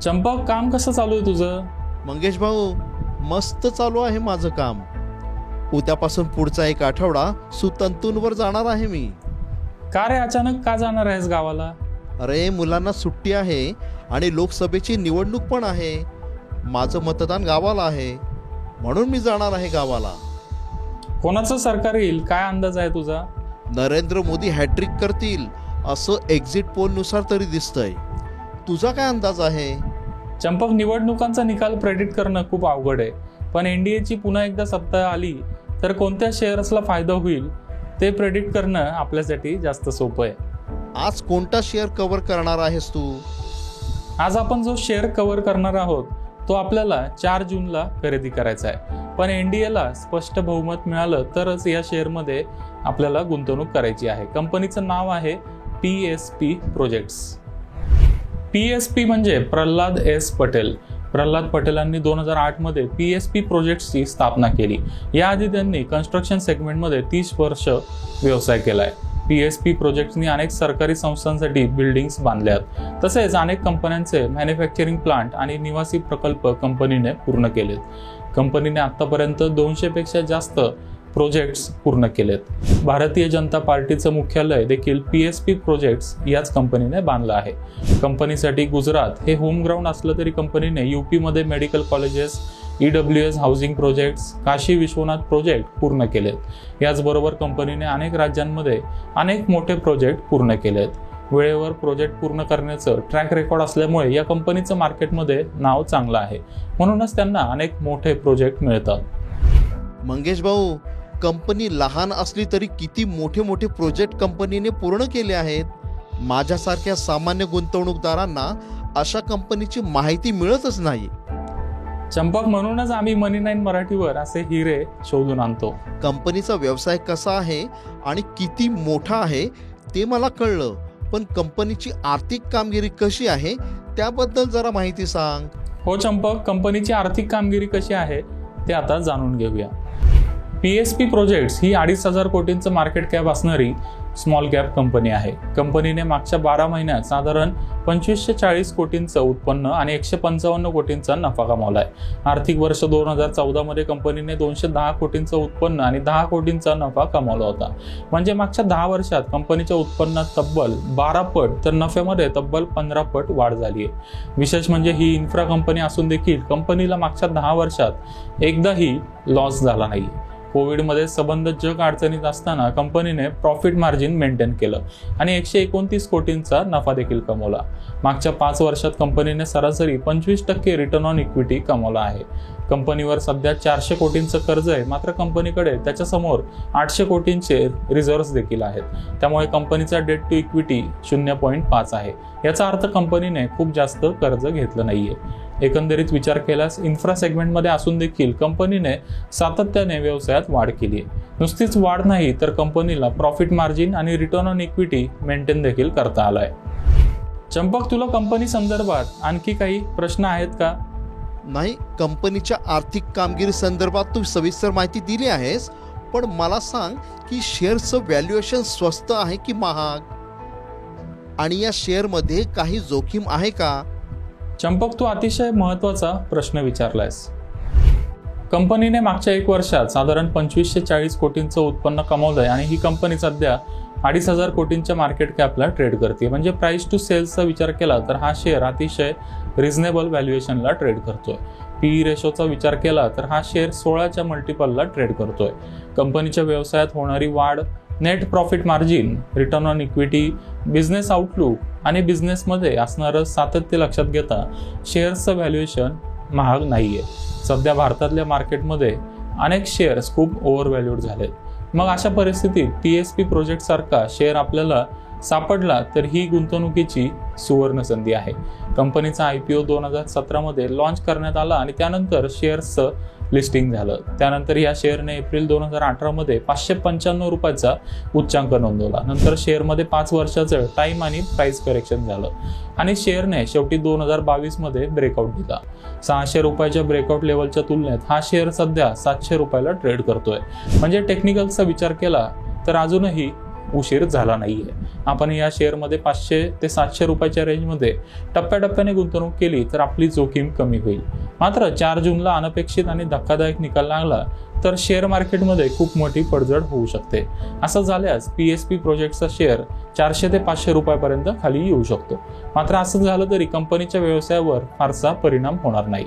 चंपक, काम कसं चालू आहे तुझं? मंगेश भाऊ, मस्त चालू आहे माझं काम. उद्यापासून पुढचा एक आठवडा सुतंतूंवर जाणार आहे मी. का रे, अचानक का जाणार आहेस गावाला? अरे, मुलांना सुट्टी आहे आणि लोकसभेची निवडणूक पण आहे. माझं मतदान गावाला आहे, म्हणून मी जाणार आहे गावाला. कोणाचं सरकार येईल, काय अंदाज आहे तुझा? नरेंद्र मोदी हॅट्रिक करतील असं एक्झिट पोलनुसार तरी दिसतंय. तुझा काय अंदाज आहे? चंपक, निवडणुकांचा निकाल प्रेडिक्ट करणं खूप अवघड आहे, पण एनडीएची पुन्हा एकदा सत्ता आली तर कोणत्या शेअर्सला फायदा होईल ते प्रेडिक्ट करणं आपल्यासाठी जास्त सोपं आहे. आज कोणता शेअर कव्हर करणार आहेस तू? आज आपण जो शेअर कव्हर करणार आहोत तो आपल्याला 4 जूनला खरेदी करायचा आहे. पण एनडीएला स्पष्ट बहुमत मिळालं तरच या शेअरमध्ये आपल्याला गुंतवणूक करायची आहे. कंपनीचं नाव आहे PSP प्रोजेक्ट्स. PSP म्हणजे प्रल्हाद एस पटेल. प्रल्हाद पटेलांनी 2008 मध्ये PSP प्रोजेक्ट्सची स्थापना केली. याआधी त्यांनी कन्स्ट्रक्शन सेगमेंटमध्ये 30 वर्ष व्यवसाय केलाय. PSP प्रोजेक्ट्सनी अनेक सरकारी संस्थांसाठी बिल्डिंग्स बांधल्यात. तसेच अनेक कंपन्यांचे मॅन्युफॅक्चरिंग प्लांट आणि निवासी प्रकल्प कंपनीने पूर्ण केलेत. कंपनीने आतापर्यंत 200 पेक्षा जास्त प्रोजेक्ट्स पूर्ण केलेत. भारतीय जनता पार्टीचं मुख्यालय देखील PSP प्रोजेक्ट्स याच कंपनीने बांधलं आहे. कंपनीसाठी गुजरात हे होम ग्राउंड असलं तरी कंपनीने UP मध्ये medical colleges, EWS housing projects, Kashi Vishwanath project पूर्ण केलेत. याचबरोबर कंपनीने अनेक राज्यांमध्ये अनेक मोठे प्रोजेक्ट पूर्ण केलेत. वेळेवर प्रोजेक्ट पूर्ण करण्याचं ट्रॅक रेकॉर्ड असल्यामुळे या कंपनीचं मार्केटमध्ये नाव चांगलं आहे. म्हणूनच त्यांना अनेक मोठे प्रोजेक्ट मिळतात. मंगेश भाऊ, कंपनी लहान असली तरी किती मोठे मोठे प्रोजेक्ट कंपनीने पूर्ण केले आहेत. माझ्यासारख्या सामान्य गुंतवणूकदारांना अशा कंपनीची माहिती मिळतच नाही. चंपक, म्हणूनच आम्ही मनी9 मराठीवर असे हिरे शोधून आणतो. कंपनीचा व्यवसाय कसा आहे आणि किती मोठा आहे ते मला कळलं, पण कंपनीची आर्थिक कामगिरी कशी आहे त्याबद्दल जरा माहिती सांग. हो चंपक, कंपनीची आर्थिक कामगिरी कशी आहे ते आता जाणून घेऊया. PSP प्रोजेक्ट्स ही 2,500 कोटींचं मार्केट कॅप असणारी स्मॉल कॅप कंपनी आहे. कंपनीने मागच्या 12 महिन्यात साधारण 2540 कोटींचं उत्पन्न आणि 155 कोटींचा नफा कमावला आहे. आर्थिक वर्ष 2014 मध्ये कंपनीने 210 कोटींचं उत्पन्न आणि 10 कोटींचा नफा कमावला होता. म्हणजे मागच्या 10 वर्षात कंपनीच्या उत्पन्नात तब्बल 12 पट तर नफ्यामध्ये तब्बल 15 पट वाढ झाली आहे. विशेष म्हणजे ही इन्फ्रा कंपनी असून देखील कंपनीला मागच्या 10 वर्षात एकदाही लॉस झाला नाही. कोविडमध्ये संबंध जग अडचणीत असताना कंपनीने प्रॉफिट मार्जिन मेंटेन केलं आणि 129 कोटींचा नफा देखील कमवला. मागच्या 5 वर्षात कंपनीने सरासरी 25% रिटर्न ऑन इक्विटी कमवला आहे. कंपनीवर सध्या 400 कोटींचं कर्ज आहे, मात्र कंपनीकडे त्याच्यासमोर 800 कोटींचे रिझर्व्ह देखील आहेत. त्यामुळे कंपनीचा डेट टू इक्विटी 0.5 आहे. याचा अर्थ कंपनीने खूप जास्त कर्ज घेतलं नाहीये. एकंदरीत विचार केल्यास इन्फ्रा सेगमेंटमध्ये असून देखील कंपनीने सातत्याने व्यवसायात वाढ केली आहे. नुसतीच वाढ नाही तर कंपनीला प्रॉफिट मार्जिन आणि रिटर्न ऑन इक्विटी मेंटेन देखील करता आलाय. चंपक, तुला कंपनी संदर्भात आणखी काही प्रश्न आहेत का? नाही, कंपनीच्या आर्थिक कामगिरी संदर्भात तू सविस्तर माहिती दिली आहेस, पण मला सांग की शेअरचं व्हॅल्युएशन स्वस्त आहे की महाग, आणि या शेअरमध्ये काही जोखीम आहे का? चंपक, तू अतिशय महत्त्वाचा प्रश्न विचारलायस. कंपनीने मागच्या 1 वर्षात साधारण 2540 कोटींचं उत्पन्न कमवलंय आणि ही कंपनी सध्या 2,500 कोटींच्या मार्केट कॅपला ट्रेड करते. म्हणजे प्राइस टू सेल्सचा विचार केला तर हा शेअर अतिशय रिझनेबल व्हॅल्युएशनला ट्रेड करतोय. PE रेशोचा विचार केला तर हा शेअर 16च्या मल्टिपलला ट्रेड करतोय. कंपनीच्या व्यवसायात होणारी वाढ, net profit margin, return on equity, business outlook आणि बिझनेसमध्ये असणारं सातत्य लक्षात घेता शेअर्सचं व्हॅल्युएशन महाग नाहीये. सध्या भारतातल्या मार्केटमध्ये अनेक शेअर्स खूप ओव्हर व्हॅल्यूड झालेत. मग अशा परिस्थितीत PSP प्रोजेक्ट सारखा शेअर आपल्याला सापडला तर ही गुंतवणुकीची सुवर्ण संधी आहे. कंपनीचा IPO 2017 मध्ये लॉन्च करण्यात आला आणि त्यानंतर शेअर्सचं लिस्टिंग झालं. त्यानंतर या शेअरने एप्रिल 2018 मध्ये 595 रुपयाचा उच्चांक नोंदवला. नंतर शेअरमध्ये 5 वर्षाचं टाइम आणि प्राइस करेक्शन झालं आणि शेअरने शेवटी 2022 मध्ये ब्रेकआउट दिला. 600 रुपयाच्या ब्रेकआउट लेवलच्या तुलनेत हा शेअर सध्या 700 रुपयाला ट्रेड करतोय. म्हणजे टेक्निकलचा विचार केला तर अजूनही उशीर झाला नाहीये. आपण या शेअरमध्ये 500 ते 700 रुपयाच्या रेंजमध्ये टप्प्याटप्प्याने गुंतवणूक केली तर आपली जोखीम कमी होईल. मात्र 4 जूनला अनपेक्षित आणि धक्कादायक निकाल लागला तर शेअर मार्केटमध्ये खूप मोठी पडझड होऊ शकते. असं झाल्यास PSP प्रोजेक्टचा शेअर 400 ते 500 रुपयापर्यंत खाली येऊ शकतो. मात्र असं झालं तरी कंपनीच्या व्यवसायावर फारसा परिणाम होणार नाही.